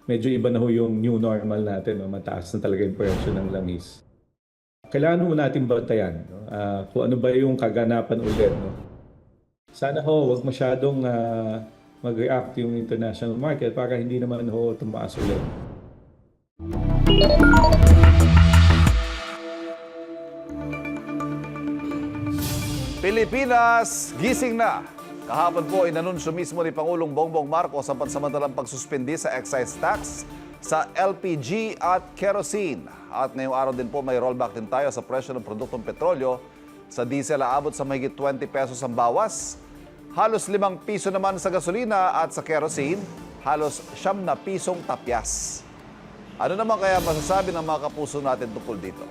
medyo iba na ho yung new normal natin, no? Mataas na talaga yung presyo ng langis. Kailangan ho natin bantayan, no? Kung ano ba yung kaganapan ulit. No? Sana ho, wag masyadong mag-react yung international market para hindi naman ho tumaas ulit. Pilipinas, gising na! Kahapon po, inanunsyo mismo ni Pangulong Bongbong Marcos ang pansamantalang pagsuspindi sa excise tax sa LPG at kerosene. At ngayong araw din po may rollback din tayo sa presyo ng produktong petrolyo. Sa diesel aabot sa mahigit 20 pesos ang bawas. Halos 5 piso naman sa gasolina at sa kerosene, halos 9 na pisong tapyas. Ano naman kaya masasabi ng mga kapuso natin tungkol dito?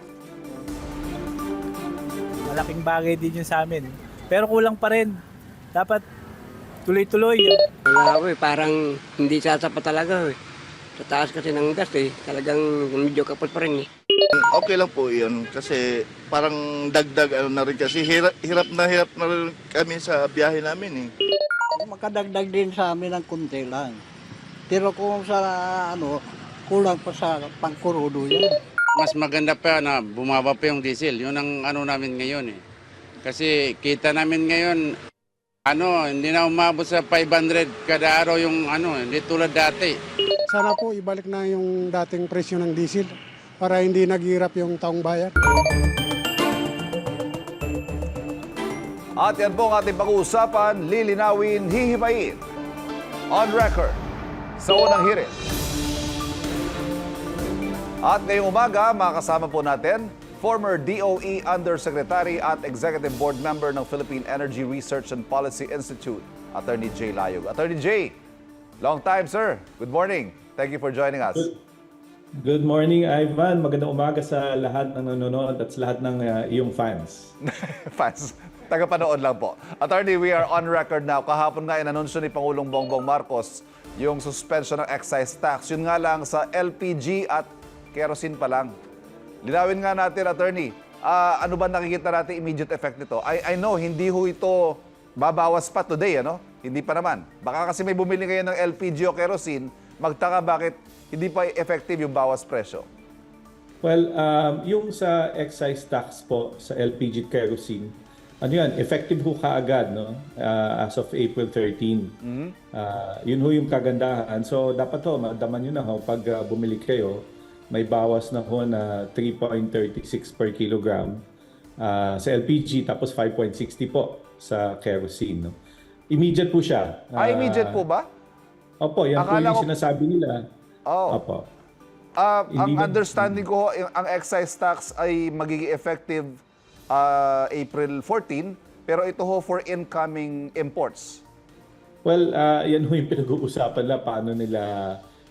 Malaking bagay din yun sa amin. Pero kulang pa rin. Dapat tuloy-tuloy. Wala ko parang hindi sasapat talaga eh. Sa taas kasi ng gas talagang medyo kapos pa rin Okay lang po yun kasi parang dagdag na rin kasi hirap na rin kami sa biyahe namin Makadagdag din sa amin ng kunti lang. Pero kung sa kulang pa sa pangkurudo yan. Mas maganda pa na bumaba pa yung diesel. Yun ang namin ngayon Kasi kita namin ngayon, hindi na umabot sa 500 kada araw yung hindi tulad dati. Sana po ibalik na yung dating presyo ng diesel para hindi naghihirap yung taong bayan. At yan po ang ating pag-uusapan, lilinawin, hihimayin. On record, sa unang hirit. At ngayong umaga, makakasama po natin, former DOE Undersecretary at Executive Board Member ng Philippine Energy Research and Policy Institute, Attorney Jay Layog. Attorney Jay, long time, sir. Good morning. Thank you for joining us. Good morning, Ivan. Magandang umaga sa lahat ng nanonood at sa lahat ng iyong fans. Fans, tagapanood lang po. Attorney, we are on record now. Kahapon nga inanunsyo ni Pangulong Bongbong Marcos yung suspension ng excise tax. Yun nga lang sa LPG at kerosene pa lang. Linawin nga natin, Attorney, ano ba nakikita natin immediate effect nito? I know, hindi ho ito babawas pa today, Hindi pa naman. Baka kasi may bumili ngayon ng LPG o kerosene, magtaka bakit hindi pa effective yung bawas presyo. Well, yung sa excise tax po sa LPG kerosene, effective ho kaagad, as of April 13. Yun ho yung kagandahan. So, dapat ho, madaman nyo na ho, pag bumili kayo, may bawas na ho na 3.36 per kilogram sa LPG, tapos 5.60 po sa kerosene. Immediate po siya. Immediate po ba? Opo, yan po yung sinasabi nila. Oh. Opo. Ang understanding ko, ang excise tax ay magiging effective April 14, pero ito ho for incoming imports. Well, yan ho yung pinag-uusapan na paano nila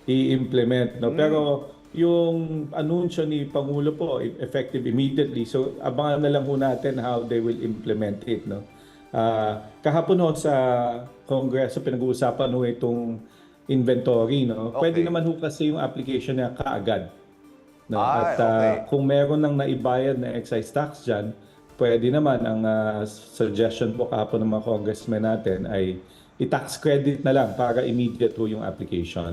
i-implement. Pero yung anunsyo ni Pangulo po, effective immediately. So, abangan na lang ho natin how they will implement it. Kahapon ho sa Kongreso, pinag-uusapan ho itong inventory. Okay. Pwede naman ho kasi yung application niya kaagad. At okay. Kung meron ng naibayad na excise tax dyan, pwede naman ang suggestion po kahapon ng mga congressmen natin ay i-tax credit na lang para immediate ho yung application.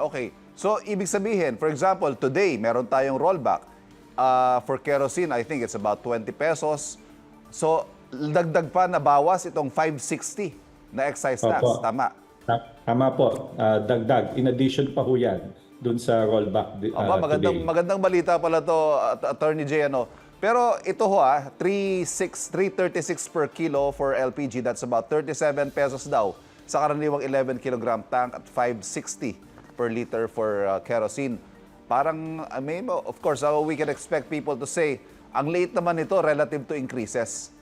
Okay. So, ibig sabihin, for example, today, meron tayong rollback. For kerosene, I think it's about 20 pesos. So, dagdag pa na bawas itong 560 na excise tax. Opo. Tama? Tama po. Dagdag. In addition pa ho yan dun sa rollback today. Magandang balita pala to, Attorney Jay. Pero ito ho, 336 per kilo for LPG. That's about 37 pesos daw sa karaniwang 11 kilogram tank at 560 per liter for kerosene. Parang, of course, we can expect people to say, ang late naman ito relative to increases.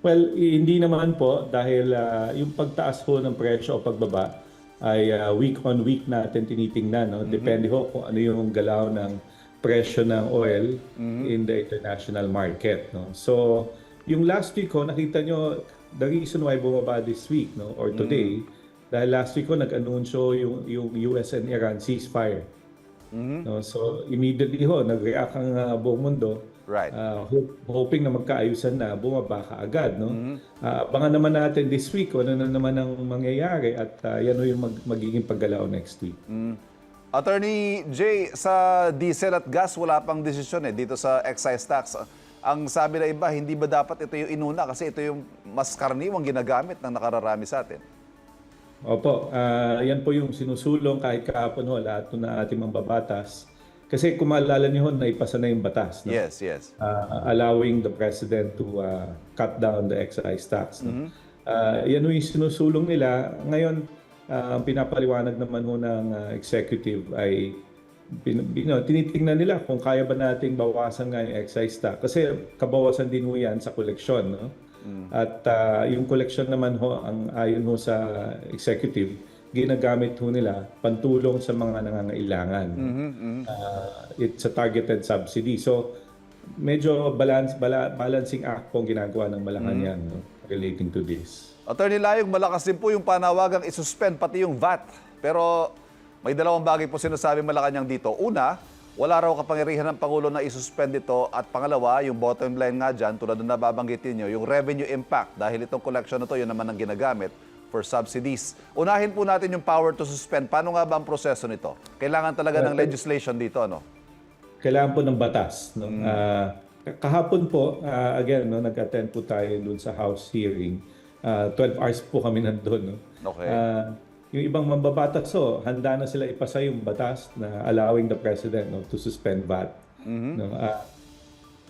Well, hindi naman po dahil yung pagtaas ho ng presyo o pagbaba ay week on week natin tinitingnan. Depende ho kung ano yung galaw ng presyo ng oil in the international market. So, yung last week ho, nakita nyo, the reason why bumaba this week or today, dahil last week ho, nag-anunsyo yung US and Iran ceasefire. So, immediately ho, nag-react ang buong mundo. Right. Hoping na magkaayusan na, bumaba ka agad. Abangan naman natin this week kung ano na naman ang mangyayari at yan ho yung magiging paggalaw next week. Attorney Jay, sa diesel at gas, wala pang desisyon dito sa excise tax. Ang sabi na iba, hindi ba dapat ito yung inuna kasi ito yung mas karaniwang ginagamit ng nakararami sa atin? Opo, yan po yung sinusulong kahit kahapon ho, lahat po na ating mambabatas. Kasi kung maalala niyo ho, naipasa na yung batas. No? Yes, yes. Allowing the president to cut down the excise tax. No? Yan ho yung sinusulong nila. Ngayon, ang pinapaliwanag naman ho ng executive ay tinitingnan nila kung kaya ba nating bawasan nga yung excise tax. Kasi kabawasan din ho yan sa koleksyon. No? At yung koleksyon naman ho, ang ayon ho sa executive, ginagamit ho nila pantulong sa mga nangangailangan. It's a targeted subsidy. So, medyo balancing act po ang ginagawa ng Malacanang no, relating to this. Attorney Layog, malakas din po yung panawagang isuspend pati yung VAT. Pero may dalawang bagay po sinasabi Malacanang dito. Una, wala raw kapangyarihan ng Pangulo na isuspend ito. At pangalawa, yung bottom line nga dyan, tulad na nababanggitin nyo, yung revenue impact. Dahil itong collection na to, yun naman ang ginagamit for subsidies. Unahin po natin yung power to suspend. Paano nga ba ang proseso nito? Kailangan talaga ng legislation dito, ano? Kailangan po ng batas. No? Kahapon po, again, no, nag-attend po tayo dun sa House hearing. 12 hours po kami nandun. No? Okay. Yung ibang mambabatas, handa na sila ipasa yung batas na allowing the president no, to suspend VAT. No?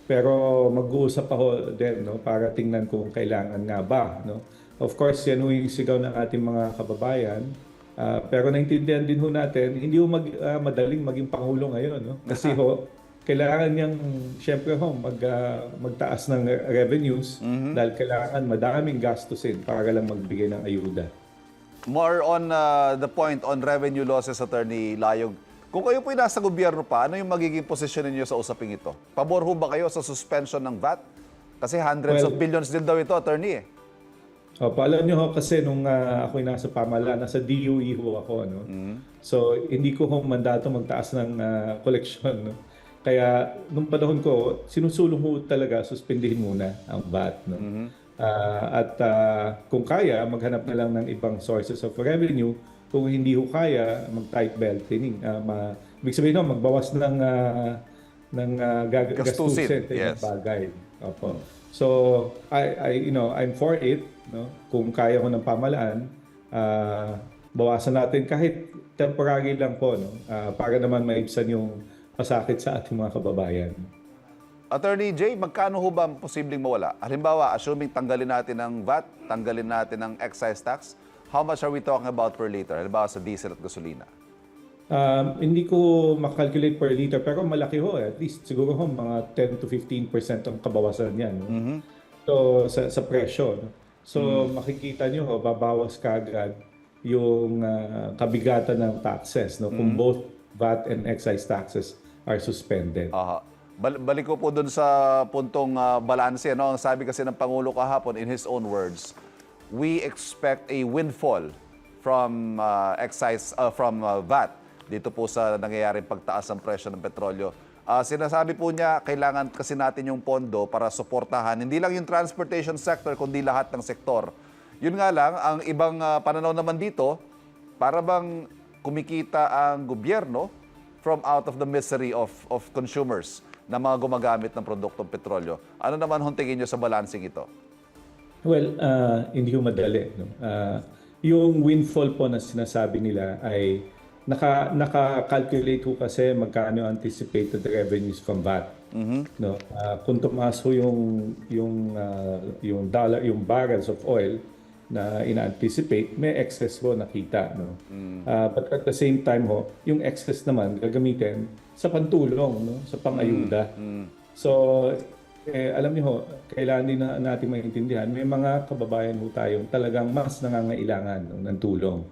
Pero mag-uusap ako din no, para tingnan kung kailangan nga ba. No? Of course, yan yung sigaw ng ating mga kababayan. Pero naintindihan din ho natin, hindi ho madaling maging Pangulo ngayon. No? Kasi kailangan niyang, syempre magtaas ng revenues dahil kailangan madaming gastusin para lang magbigay ng ayuda. More on the point on revenue losses, Attorney Layog. Kung kayo po'y nasa gobyerno pa, ano yung magiging posisyon ninyo sa usaping ito? Pabor ho ba kayo sa suspension ng VAT? Kasi hundreds of billions din daw ito, Attorney. Alam niyo ho, kasi nung ako'y nasa pamahalaan, nasa DOE ho ako. No? So, hindi ko mandato magtaas ng koleksyon. No? Kaya, nung panahon ko, sinusulong ho talaga, suspindihin muna ang VAT. No? Kung kaya, maghanap na lang ng ibang sources of revenue. Kung hindi ho kaya, mag-tight belting. Ibig sabihin no, magbawas ng gastusin yes. bagay. Opo. So, I'm for it. No? Kung kaya ko ng pamalaan, bawasan natin kahit temporary lang po. No? Para naman maibsan yung pasakit sa ating mga kababayan. Attorney Jay, magkano ho ba ang posibleng mawala? Halimbawa, assuming tanggalin natin ang VAT, tanggalin natin ang excise tax, how much are we talking about per liter? Halimbawa sa diesel at gasolina. Hindi ko makalculate per liter pero malaki ho. At least siguro ho, mga 10 to 15% ang kabawasan niyan. No? So, sa presyo. No? So, makikita nyo ho, babawas kagad yung kabigatan ng taxes. No? Kung both VAT and excise taxes are suspended. Balik ko po dun sa puntong balanse. No? Ang sabi kasi ng Pangulo kahapon, in his own words, we expect a windfall from VAT dito po sa nangyayaring pagtaas ng presyo ng petrolyo. Sinasabi po niya, kailangan kasi natin yung pondo para suportahan hindi lang yung transportation sector, kundi lahat ng sektor. Yun nga lang, ang ibang pananaw naman dito, para bang kumikita ang gobyerno from out of the misery of consumers na mga gumagamit ng produktong petrolyo. Ano naman tingin nyo sa balancing ito? Well, hindi ko madali. No? Yung windfall po na sinasabi nila ay naka-calculate ho kasi magkano anticipated revenues from VAT. No? Kung tumaas ho yung barrels of oil na ina-anticipate, may excess ho nakita. No? But at the same time ho, yung excess naman gagamitin sa pantulong, no? Sa pang-ayuda. So, alam niyo ho, kailangan din natin maintindihan, may mga kababayan ho tayong talagang mas nangangailangan no, ng tulong.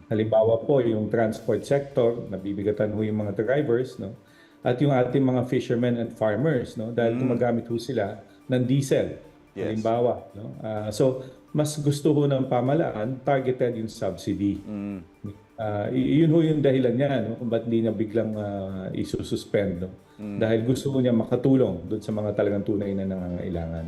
Halimbawa po, yung transport sector, nabibigatan ho yung mga drivers, no? At yung ating mga fishermen and farmers, no? Dahil gumagamit ho sila ng diesel. Yes. Halimbawa. No? So, mas gusto ho ng pamalaan, targeted yung subsidy. Yun ho yung dahilan niya, no? Kung ba't hindi niya biglang isususpend. No? Dahil gusto niya makatulong doon sa mga talagang tunay na nangangailangan.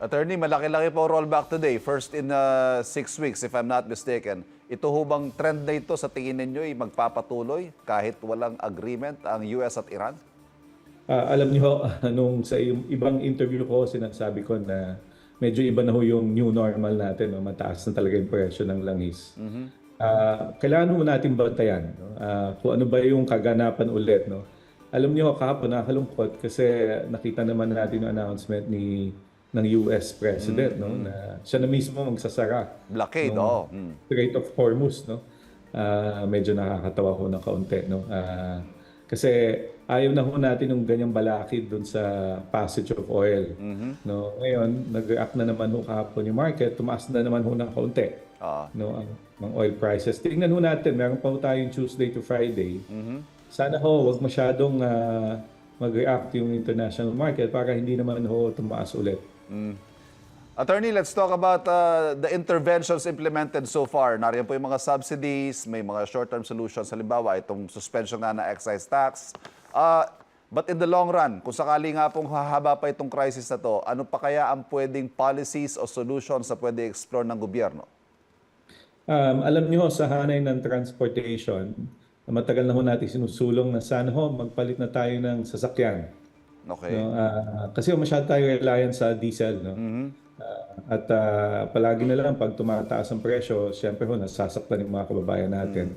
Attorney, malaki-laki po rollback today. First in 6 weeks, if I'm not mistaken. Ito ho bang trend na ito sa tingin ninyo ay magpapatuloy kahit walang agreement ang US at Iran? Alam niyo, nung sa ibang interview ko, sinasabi ko na medyo iba na ho yung new normal natin. No? Mataas na talaga yung presyo ng langis. Kailangan ho natin bantayan. No? Kung ano ba yung kaganapan ulit. No? Alam niyo, kahapon nakakalungkot kasi nakita naman natin yung announcement ng US President no na siya na mismo magsasara Blockade, ng Strait of Hormuz no. Medyo nakakatawa ko ng kaunti no. Kasi ayaw na ho natin ng ganyang balakid dun sa passage of oil. No, ngayon nag-react na naman ho kahapon yung market, tumaas na naman ho ng kaunti. No, ang oil prices. Tingnan ho natin, meron pa ho tayong Tuesday to Friday. Sana ho wag masyadong mag-react yung international market para hindi naman ho tumaas ulit. Attorney, let's talk about the interventions implemented so far. Nariyan po yung mga subsidies, may mga short-term solutions. Halimbawa, itong suspension nga na excise tax. But in the long run, kung sakali nga pong hahaba pa itong crisis na to, ano pa kaya ang pwedeng policies o solutions na pwede explore ng gobyerno? Alam niyo sa hanay ng transportation, matagal na ho natin sinusulong na sana ho magpalit na tayo ng sasakyan. Okay. No, kasi masyado tayo reliant sa diesel. No? At palagi na lang pag tumataas ang presyo, siyempre ho, nasasaktan yung mga kababayan natin.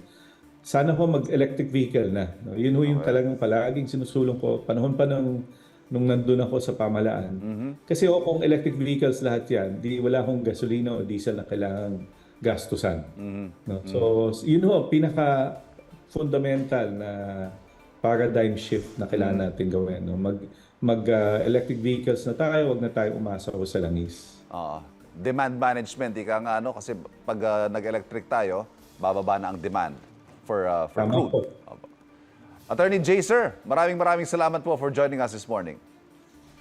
Sana ho mag-electric vehicle na. No? Yun ho yung talagang palaging sinusulong ko. Panahon pa nung nandun ako sa pamahalaan. Kasi ho, kung electric vehicles lahat yan, di wala akong gasolina o diesel na kailangang gastusan. No? So, yun ho, pinaka-fundamental na paradigm shift na kailangan natin gawin. No? Mag-electric vehicles na tayo, wag na tayo umasa ko sa langis. Demand management, ika nga ano, kasi pag nag-electric tayo, bababa na ang demand for Tama crude. po. Attorney Jay, sir, maraming salamat po for joining us this morning.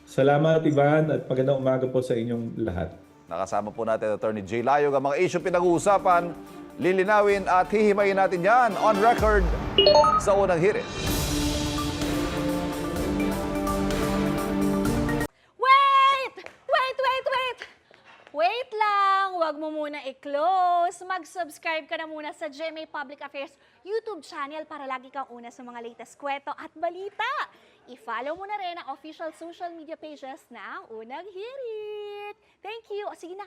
Salamat, Ivan, at magandang umaga po sa inyong lahat. Nakasama po natin Attorney Jay Layog ang mga issue pinag-uusapan, lilinawin at hihimayin natin yan on record sa unang hirit. Wait lang! Huwag mo muna i-close. Mag-subscribe ka na muna sa GMA Public Affairs YouTube channel para lagi kang una sa mga latest kwento at balita. I-follow mo na rin ang official social media pages ng Unang Hirit. Thank you. O sige na,